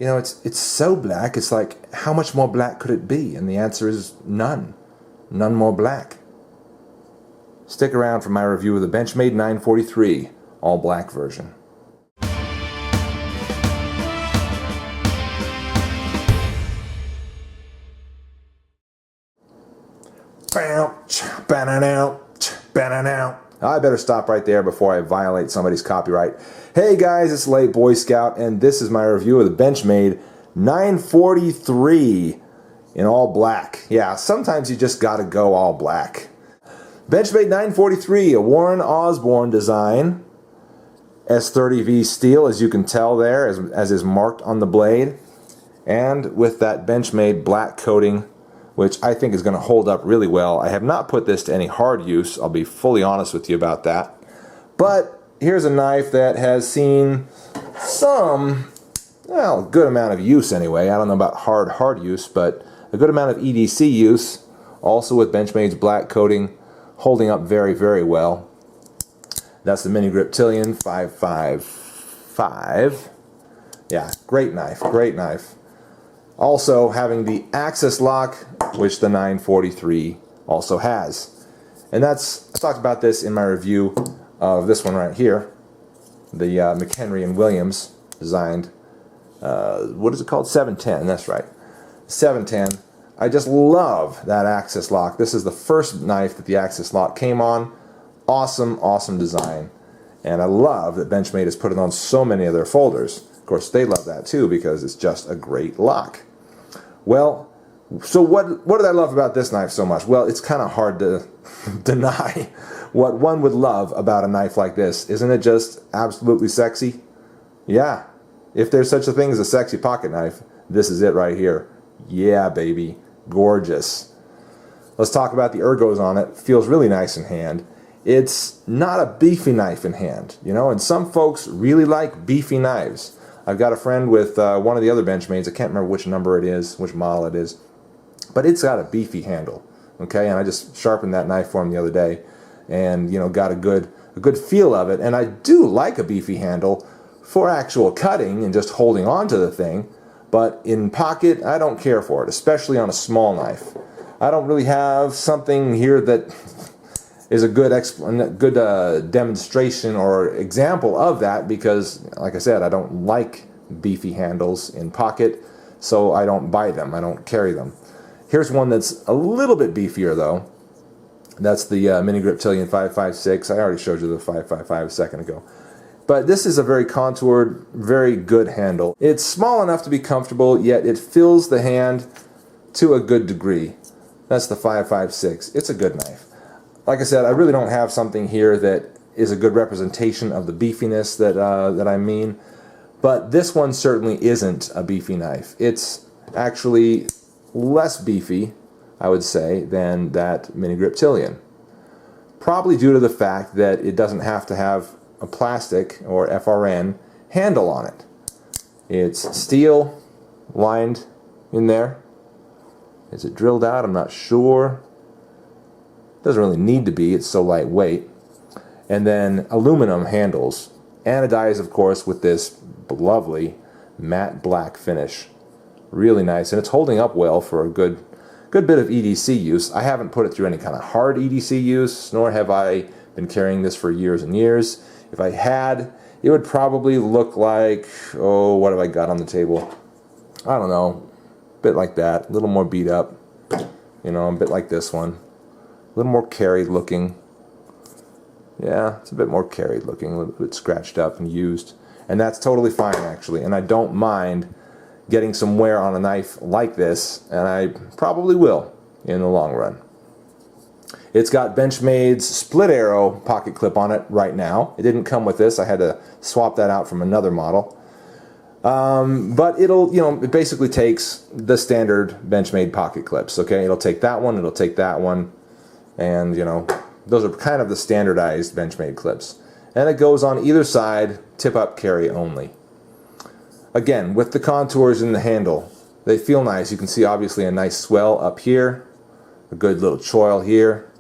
you know, it's so black, it's like, how much more black could it be? And the answer is none. None more black. Stick around for my review of the Benchmade 943 all black version. I better stop right there before I violate somebody's copyright. Hey guys, it's Late Boy Scout, and this is my review of the Benchmade 943 in all black. Yeah, sometimes you just gotta go all black. Benchmade 943, a Warren Osborne design. S30V steel, as you can tell there, as is marked on the blade. And with that Benchmade black coating, which I think is going to hold up really well. I have not put this to any hard use, I'll be fully honest with you about that. But here's a knife that has seen some, well, a good amount of use anyway. I don't know about hard use, but a good amount of EDC use, also with Benchmade's black coating, holding up very, very well. That's the Mini Griptilian 555. Yeah, great knife, great knife. Also having the axis lock, which the 943 also has. And I talked about this in my review of this one right here, the McHenry and Williams designed, what is it called? 710, that's right. 710. I just love that axis lock. This is the first knife that the axis lock came on. Awesome, awesome design. And I love that Benchmade has put it on so many of their folders. Of course, they love that too because it's just a great lock. Well, so what did I love about this knife so much? Well, it's kind of hard to deny what one would love about a knife like this. Isn't it just absolutely sexy? Yeah. If there's such a thing as a sexy pocket knife, this is it right here. Yeah, baby. Gorgeous. Let's talk about the ergos on it. Feels really nice in hand. It's not a beefy knife in hand, you know, and some folks really like beefy knives. I've got a friend with one of the other Benchmades. I can't remember which number it is, which model it is, but it's got a beefy handle. Okay, and I just sharpened that knife for him the other day, and you know, got a good feel of it. And I do like a beefy handle for actual cutting and just holding on to the thing. But in pocket, I don't care for it, especially on a small knife. I don't really have something here that is a good demonstration or example of that because, like I said, I don't like beefy handles in pocket, so I don't buy them. I don't carry them. Here's one that's a little bit beefier, though. That's the Mini Griptilian 556. I already showed you the 555 a second ago. But this is a very contoured, very good handle. It's small enough to be comfortable, yet it fills the hand to a good degree. That's the 556. It's a good knife. Like I said, I really don't have something here that is a good representation of the beefiness that I mean, but this one certainly isn't a beefy knife. It's actually less beefy, I would say, than that Mini Griptilian. Probably due to the fact that it doesn't have to have a plastic or FRN handle on it. It's steel lined in there. Is it drilled out? I'm not sure. Doesn't really need to be, it's so lightweight. And then aluminum handles, anodized of course with this lovely matte black finish. Really nice, and it's holding up well for a good bit of EDC use. I haven't put it through any kind of hard EDC use, nor have I been carrying this for years and years. If I had, it would probably look like, oh, what have I got on the table? I don't know, a bit like that, a little more beat up, you know, a bit like this one. A little more carried looking. Yeah, it's a bit more carried looking, a little bit scratched up and used. And that's totally fine actually, and I don't mind getting some wear on a knife like this, and I probably will in the long run. It's got Benchmade's split arrow pocket clip on it right now. It didn't come with this, I had to swap that out from another model. But it'll, you know, it basically takes the standard Benchmade pocket clips, okay? It'll take that one, it'll take that one, and you know, those are kind of the standardized Benchmade clips. And it goes on either side, tip up carry only. Again, with the contours in the handle, they feel nice. You can see obviously a nice swell up here, a good little choil here,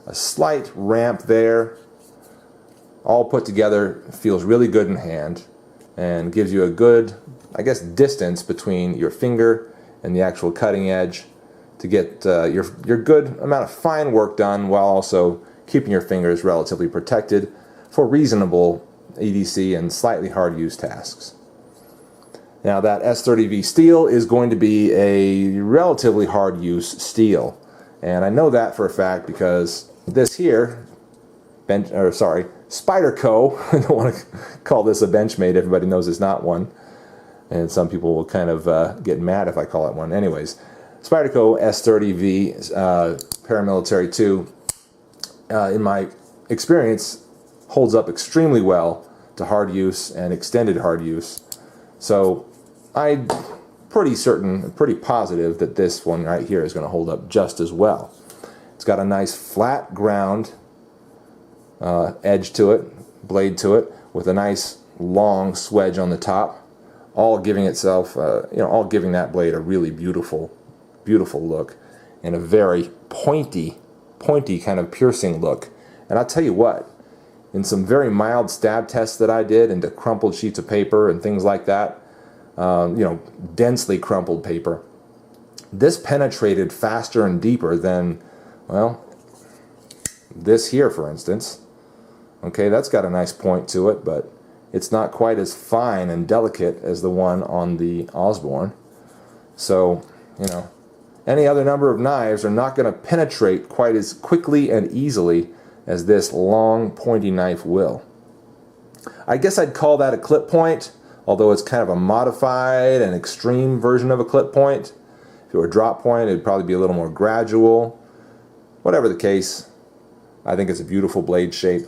a slight ramp there. All put together feels really good in hand and gives you a good I guess, distance between your finger and the actual cutting edge to get your good amount of fine work done while also keeping your fingers relatively protected for reasonable EDC and slightly hard use tasks. Now that S30V steel is going to be a relatively hard use steel, and I know that for a fact because this here, Spyderco, I don't want to call this a Benchmade, everybody knows it's not one, and some people will kind of get mad if I call it one. Anyways, Spyderco S30V Paramilitary 2, in my experience, holds up extremely well to hard use and extended hard use. So I'm pretty certain, pretty positive that this one right here is going to hold up just as well. It's got a nice flat ground edge to it, blade to it, with a nice long swedge on the top, all giving itself, all giving that blade a really beautiful look and a very pointy kind of piercing look. And I'll tell you what, in some very mild stab tests that I did into crumpled sheets of paper and things like that, densely crumpled paper, this penetrated faster and deeper than, well, this here, for instance. Okay, that's got a nice point to it, but it's not quite as fine and delicate as the one on the Osborne. So, any other number of knives are not going to penetrate quite as quickly and easily as this long, pointy knife will. I guess I'd call that a clip point, although it's kind of a modified and extreme version of a clip point. If it were a drop point, it'd probably be a little more gradual. Whatever the case, I think it's a beautiful blade shape.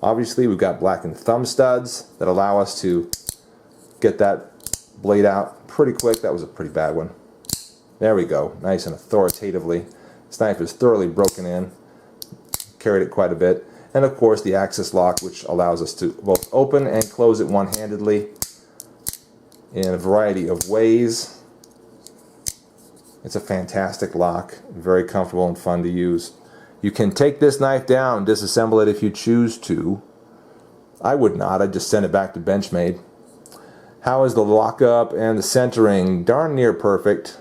Obviously, we've got blackened thumb studs that allow us to get that blade out pretty quick. That was a pretty bad one. There we go, nice and authoritatively. This knife is thoroughly broken in, carried it quite a bit. And of course the axis lock, which allows us to both open and close it one-handedly in a variety of ways. It's a fantastic lock, very comfortable and fun to use. You can take this knife down, disassemble it if you choose to. I would not, I'd just send it back to Benchmade. How is the lockup and the centering? Darn near perfect.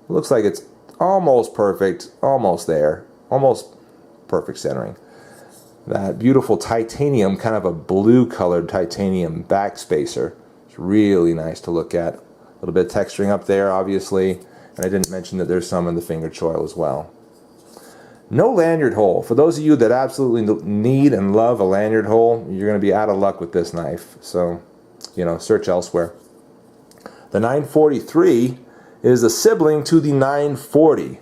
Looks like it's almost perfect, almost there, almost perfect centering. That beautiful titanium, kind of a blue colored titanium back spacer. It's really nice to look at. A little bit of texturing up there, obviously, and I didn't mention that there's some in the finger choil as well. No lanyard hole. For those of you that absolutely need and love a lanyard hole, you're going to be out of luck with this knife. So, search elsewhere. The 943 is a sibling to the 940,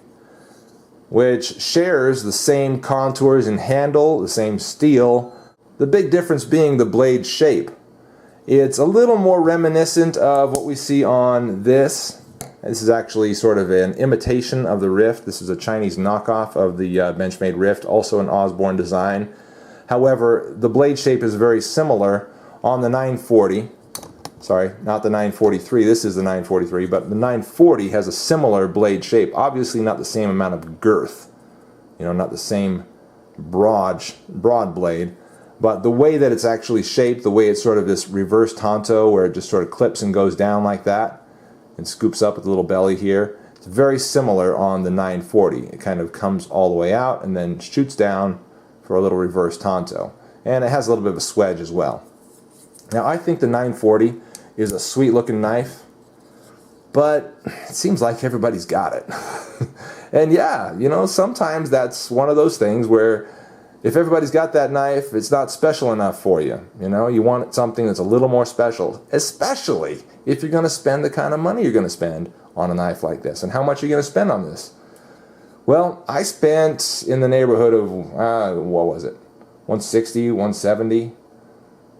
which shares the same contours and handle, the same steel. The big difference being the blade shape. It's a little more reminiscent of what we see on this. This is actually sort of an imitation of the Rift. This is a Chinese knockoff of the Benchmade Rift, also an Osborne design. However, the blade shape is very similar on the 940. Sorry, not the 943, this is the 943, but the 940 has a similar blade shape. Obviously not the same amount of girth, not the same broad blade, but the way that it's actually shaped, the way it's sort of this reverse-tanto, where it just sort of clips and goes down like that, and scoops up with a little belly here, it's very similar on the 940. It kind of comes all the way out and then shoots down for a little reverse-tanto. And it has a little bit of a swedge as well. Now I think the 940 is a sweet looking knife, but it seems like everybody's got it. And yeah, sometimes that's one of those things where if everybody's got that knife, it's not special enough for you. You want something that's a little more special, especially if you're going to spend the kind of money you're going to spend on a knife like this. And how much are you going to spend on this? Well, I spent in the neighborhood of, what was it, 160, 170.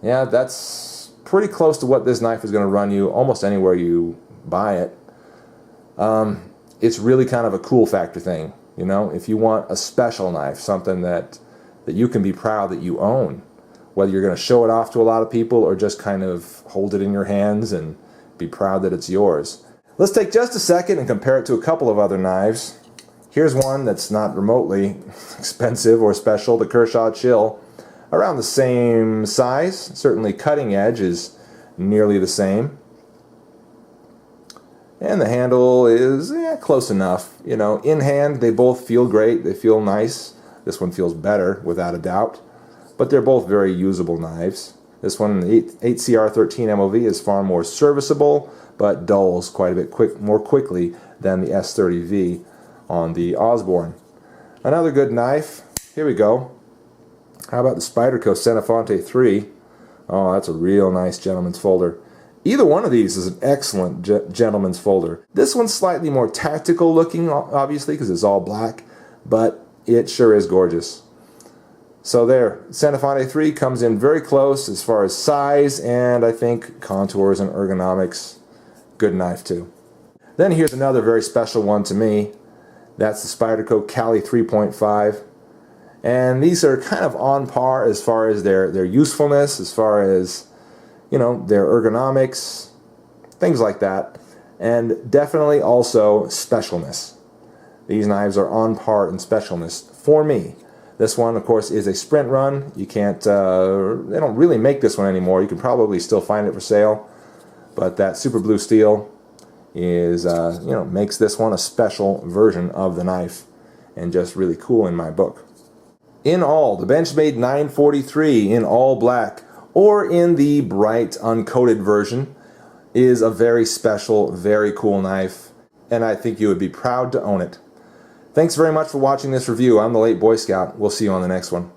Yeah, that's pretty close to what this knife is going to run you almost anywhere you buy it. It's really kind of a cool factor thing. If you want a special knife, something that you can be proud that you own, whether you're going to show it off to a lot of people or just kind of hold it in your hands and be proud that it's yours. Let's take just a second and compare it to a couple of other knives. Here's one that's not remotely expensive or special, the Kershaw Chill. Around the same size, certainly cutting edge is nearly the same. And the handle is close enough. You know, in hand, they both feel great. They feel nice. This one feels better, without a doubt. But they're both very usable knives. This one, the 8CR13 MOV, is far more serviceable, but dulls quite a bit more quickly than the S30V on the Osborne. Another good knife. Here we go. How about the Spyderco Senefonte 3? Oh, that's a real nice gentleman's folder. Either one of these is an excellent gentleman's folder. This one's slightly more tactical looking, obviously, because it's all black, but it sure is gorgeous. So there, Senefonte 3 comes in very close as far as size and I think contours and ergonomics. Good knife too. Then here's another very special one to me. That's the Spyderco Cali 3.5. And these are kind of on par as far as their usefulness, as far as, you know, their ergonomics, things like that. And definitely also specialness. These knives are on par in specialness for me. This one, of course, is a sprint run. You can't, they don't really make this one anymore. You can probably still find it for sale. But that super blue steel is, you know, makes this one a special version of the knife and just really cool in my book. In all, the Benchmade 943 in all black or in the bright uncoated version is a very special, very cool knife, and I think you would be proud to own it. Thanks very much for watching this review. I'm the Late Boy Scout. We'll see you on the next one.